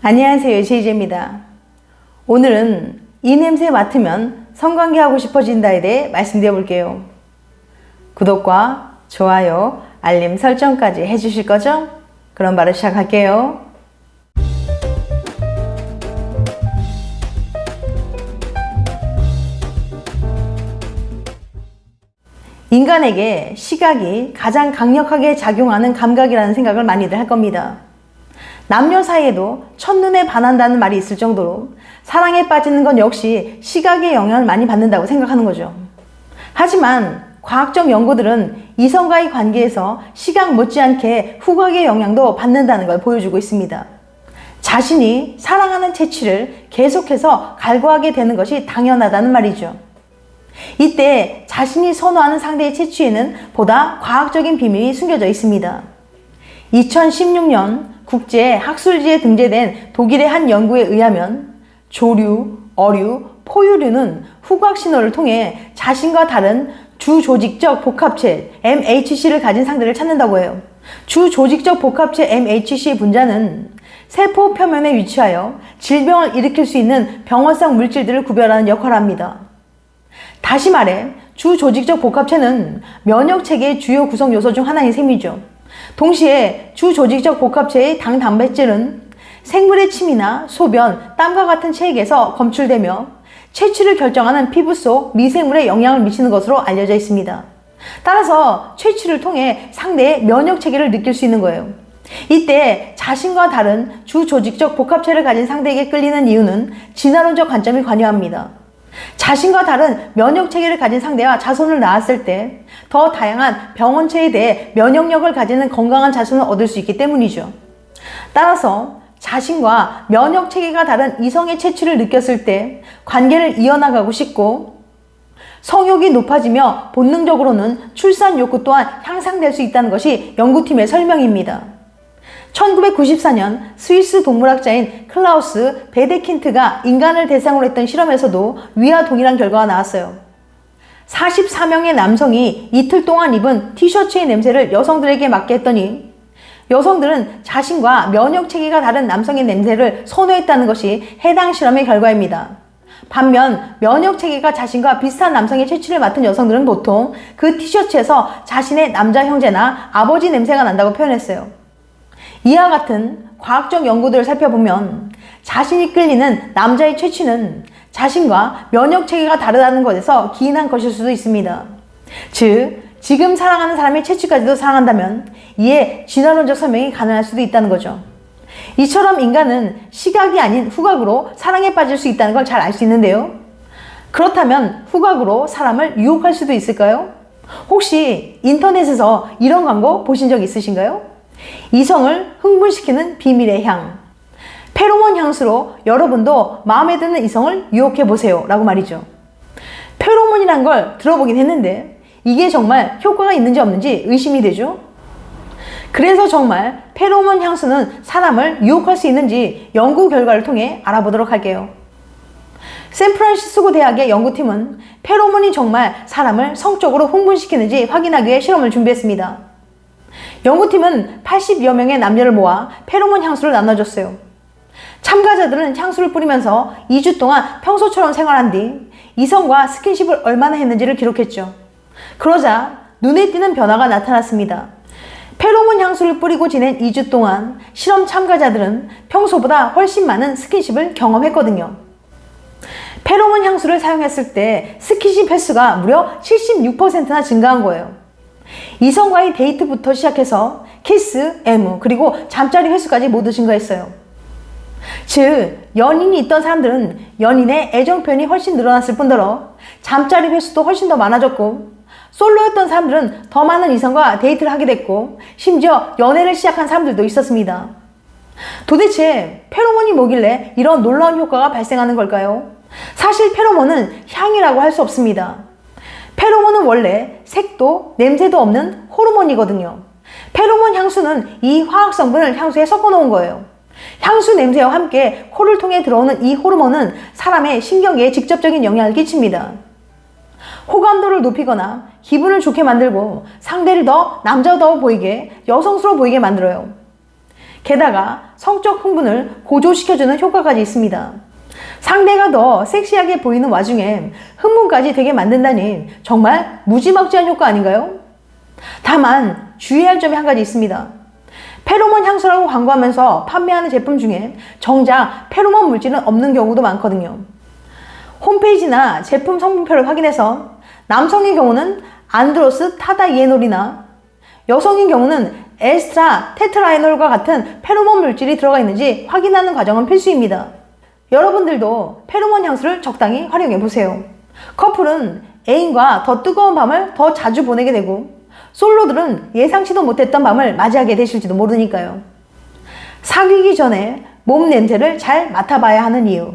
안녕하세요, 제이제입니다. 오늘은 이 냄새 맡으면 성관계하고 싶어진다에 대해 말씀드려 볼게요. 구독과 좋아요, 알림 설정까지 해주실 거죠? 그럼 바로 시작할게요. 인간에게 시각이 가장 강력하게 작용하는 감각이라는 생각을 많이들 할 겁니다. 남녀 사이에도 첫눈에 반한다는 말이 있을 정도로 사랑에 빠지는 건 역시 시각의 영향을 많이 받는다고 생각하는 거죠. 하지만 과학적 연구들은 이성과의 관계에서 시각 못지않게 후각의 영향도 받는다는 걸 보여주고 있습니다. 자신이 사랑하는 채취를 계속해서 갈구하게 되는 것이 당연하다는 말이죠. 이때 자신이 선호하는 상대의 채취에는 보다 과학적인 비밀이 숨겨져 있습니다. 2016년 국제학술지에 등재된 독일의 한 연구에 의하면 조류, 어류, 포유류는 후각 신호를 통해 자신과 다른 주조직적 복합체 MHC를 가진 상대를 찾는다고 해요. 주조직적 복합체 MHC 분자는 세포 표면에 위치하여 질병을 일으킬 수 있는 병원성 물질들을 구별하는 역할을 합니다. 다시 말해 주조직적 복합체는 면역체계의 주요 구성 요소 중 하나인 셈이죠. 동시에 주조직적 복합체의 당단백질은 생물의 침이나 소변, 땀과 같은 체액에서 검출되며 채취를 결정하는 피부 속 미생물에 영향을 미치는 것으로 알려져 있습니다. 따라서 채취를 통해 상대의 면역체계를 느낄 수 있는 거예요. 이때 자신과 다른 주조직적 복합체를 가진 상대에게 끌리는 이유는 진화론적 관점이 관여합니다. 자신과 다른 면역체계를 가진 상대와 자손을 낳았을 때 더 다양한 병원체에 대해 면역력을 가지는 건강한 자손을 얻을 수 있기 때문이죠. 따라서 자신과 면역체계가 다른 이성의 채취를 느꼈을 때 관계를 이어나가고 싶고 성욕이 높아지며 본능적으로는 출산 욕구 또한 향상될 수 있다는 것이 연구팀의 설명입니다. 1994년 스위스 동물학자인 클라우스 베데킨트가 인간을 대상으로 했던 실험에서도 위와 동일한 결과가 나왔어요. 44명의 남성이 이틀 동안 입은 티셔츠의 냄새를 여성들에게 맡게 했더니 여성들은 자신과 면역체계가 다른 남성의 냄새를 선호했다는 것이 해당 실험의 결과입니다. 반면 면역체계가 자신과 비슷한 남성의 채취를 맡은 여성들은 보통 그 티셔츠에서 자신의 남자 형제나 아버지 냄새가 난다고 표현했어요. 이와 같은 과학적 연구들을 살펴보면 자신이 끌리는 남자의 채취는 자신과 면역체계가 다르다는 것에서 기인한 것일 수도 있습니다. 즉, 지금 사랑하는 사람의 채취까지도 사랑한다면 이에 진화론적 설명이 가능할 수도 있다는 거죠. 이처럼 인간은 시각이 아닌 후각으로 사랑에 빠질 수 있다는 걸 잘 알 수 있는데요. 그렇다면 후각으로 사람을 유혹할 수도 있을까요? 혹시 인터넷에서 이런 광고 보신 적 있으신가요? 이성을 흥분시키는 비밀의 향. 페로몬 향수로 여러분도 마음에 드는 이성을 유혹해보세요 라고 말이죠. 페로몬이란 걸 들어보긴 했는데 이게 정말 효과가 있는지 없는지 의심이 되죠. 그래서 정말 페로몬 향수는 사람을 유혹할 수 있는지 연구 결과를 통해 알아보도록 할게요. 샌프란시스코 대학의 연구팀은 페로몬이 정말 사람을 성적으로 흥분시키는지 확인하기 위해 실험을 준비했습니다. 연구팀은 80여 명의 남녀를 모아 페로몬 향수를 나눠줬어요. 참가자들은 향수를 뿌리면서 2주 동안 평소처럼 생활한 뒤 이성과 스킨십을 얼마나 했는지를 기록했죠. 그러자 눈에 띄는 변화가 나타났습니다. 페로몬 향수를 뿌리고 지낸 2주 동안 실험 참가자들은 평소보다 훨씬 많은 스킨십을 경험했거든요. 페로몬 향수를 사용했을 때 스킨십 횟수가 무려 76%나 증가한 거예요. 이성과의 데이트부터 시작해서 키스, 애무, 그리고 잠자리 횟수까지 모두 증가했어요. 즉, 연인이 있던 사람들은 연인의 애정 표현이 훨씬 늘어났을 뿐더러 잠자리 횟수도 훨씬 더 많아졌고 솔로였던 사람들은 더 많은 이성과 데이트를 하게 됐고 심지어 연애를 시작한 사람들도 있었습니다. 도대체 페로몬이 뭐길래 이런 놀라운 효과가 발생하는 걸까요? 사실 페로몬은 향이라고 할 수 없습니다. 페로몬은 원래 색도 냄새도 없는 호르몬이거든요. 페로몬 향수는 이 화학 성분을 향수에 섞어 놓은 거예요. 향수 냄새와 함께 코를 통해 들어오는 이 호르몬은 사람의 신경계에 직접적인 영향을 끼칩니다. 호감도를 높이거나 기분을 좋게 만들고 상대를 더 남자다워 보이게, 여성스러워 보이게 만들어요. 게다가 성적 흥분을 고조시켜주는 효과까지 있습니다. 상대가 더 섹시하게 보이는 와중에 흥분까지 되게 만든다니 정말 무지막지한 효과 아닌가요? 다만 주의할 점이 한 가지 있습니다. 페로몬 향수라고 광고하면서 판매하는 제품 중에 정작 페로몬 물질은 없는 경우도 많거든요. 홈페이지나 제품 성분표를 확인해서 남성의 경우는 안드로스 타다이에놀이나 여성의 경우는 에스트라 테트라에놀과 같은 페로몬 물질이 들어가 있는지 확인하는 과정은 필수입니다. 여러분들도 페로몬 향수를 적당히 활용해 보세요. 커플은 애인과 더 뜨거운 밤을 더 자주 보내게 되고 솔로들은 예상치도 못했던 밤을 맞이하게 되실지도 모르니까요. 사귀기 전에 몸 냄새를 잘 맡아봐야 하는 이유.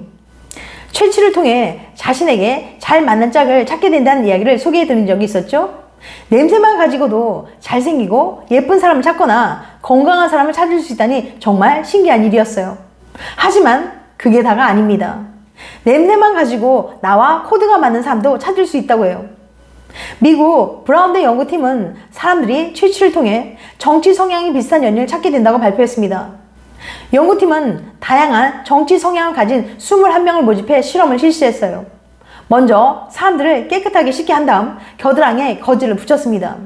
채취를 통해 자신에게 잘 맞는 짝을 찾게 된다는 이야기를 소개해드린 적이 있었죠? 냄새만 가지고도 잘생기고 예쁜 사람을 찾거나 건강한 사람을 찾을 수 있다니 정말 신기한 일이었어요. 하지만 그게 다가 아닙니다. 냄새만 가지고 나와 코드가 맞는 사람도 찾을 수 있다고 해요. 미국 브라운대 연구팀은 사람들이 채취를 통해 정치 성향이 비슷한 연인을 찾게 된다고 발표했습니다. 연구팀은 다양한 정치 성향을 가진 21명을 모집해 실험을 실시했어요. 먼저 사람들을 깨끗하게 씻게 한 다음 겨드랑이에 거즈를 붙였습니다.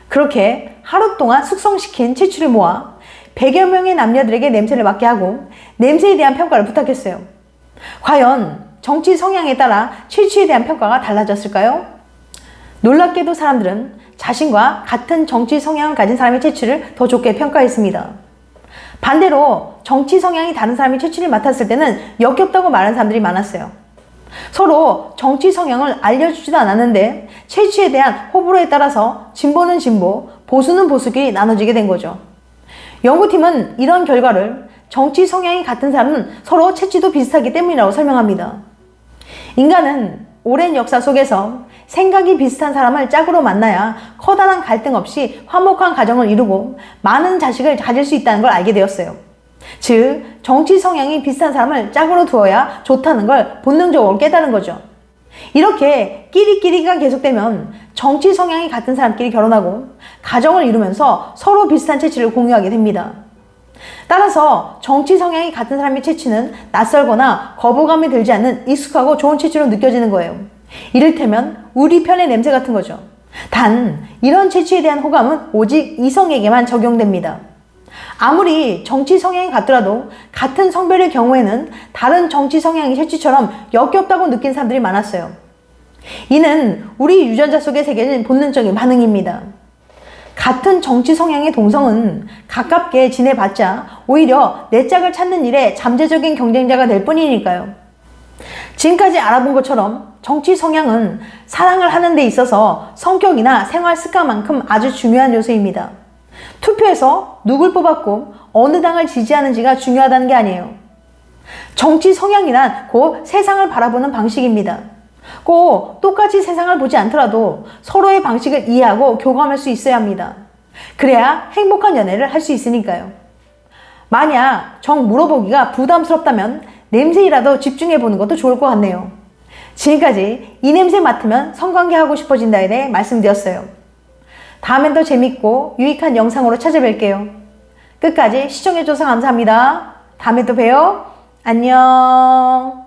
그렇게 하루 동안 숙성시킨 채취를 모아 100여 명의 남녀들에게 냄새를 맡게 하고 냄새에 대한 평가를 부탁했어요. 과연 정치 성향에 따라 채취에 대한 평가가 달라졌을까요? 놀랍게도 사람들은 자신과 같은 정치 성향을 가진 사람의 채취를 더 좋게 평가했습니다. 반대로 정치 성향이 다른 사람이 채취를 맡았을 때는 역겹다고 말하는 사람들이 많았어요. 서로 정치 성향을 알려주지도 않았는데 채취에 대한 호불호에 따라서 진보는 진보, 보수는 보수끼리 나눠지게 된 거죠. 연구팀은 이런 결과를 정치 성향이 같은 사람은 서로 채취도 비슷하기 때문이라고 설명합니다. 인간은 오랜 역사 속에서 생각이 비슷한 사람을 짝으로 만나야 커다란 갈등 없이 화목한 가정을 이루고 많은 자식을 가질 수 있다는 걸 알게 되었어요. 즉, 정치 성향이 비슷한 사람을 짝으로 두어야 좋다는 걸 본능적으로 깨달은 거죠. 이렇게 끼리끼리가 계속되면 정치 성향이 같은 사람끼리 결혼하고 가정을 이루면서 서로 비슷한 채취를 공유하게 됩니다. 따라서 정치 성향이 같은 사람의 채취는 낯설거나 거부감이 들지 않는 익숙하고 좋은 채취로 느껴지는 거예요. 이를테면 우리 편의 냄새 같은 거죠. 단, 이런 채취에 대한 호감은 오직 이성에게만 적용됩니다. 아무리 정치 성향이 같더라도 같은 성별의 경우에는 다른 정치 성향의 채취처럼 역겹다고 느낀 사람들이 많았어요. 이는 우리 유전자 속에 새겨진 본능적인 반응입니다. 같은 정치 성향의 동성은 가깝게 지내봤자 오히려 내 짝을 찾는 일에 잠재적인 경쟁자가 될 뿐이니까요. 지금까지 알아본 것처럼 정치 성향은 사랑을 하는 데 있어서 성격이나 생활 습관만큼 아주 중요한 요소입니다. 투표에서 누굴 뽑았고 어느 당을 지지하는지가 중요하다는 게 아니에요. 정치 성향이란 곧 세상을 바라보는 방식입니다. 꼭 똑같이 세상을 보지 않더라도 서로의 방식을 이해하고 교감할 수 있어야 합니다. 그래야 행복한 연애를 할 수 있으니까요. 만약 정 물어보기가 부담스럽다면 냄새이라도 집중해보는 것도 좋을 것 같네요. 지금까지 이 냄새 맡으면 성관계 하고 싶어진다에 대해 말씀드렸어요. 다음엔 더 재밌고 유익한 영상으로 찾아뵐게요. 끝까지 시청해줘서 감사합니다. 다음에 또 봬요. 안녕.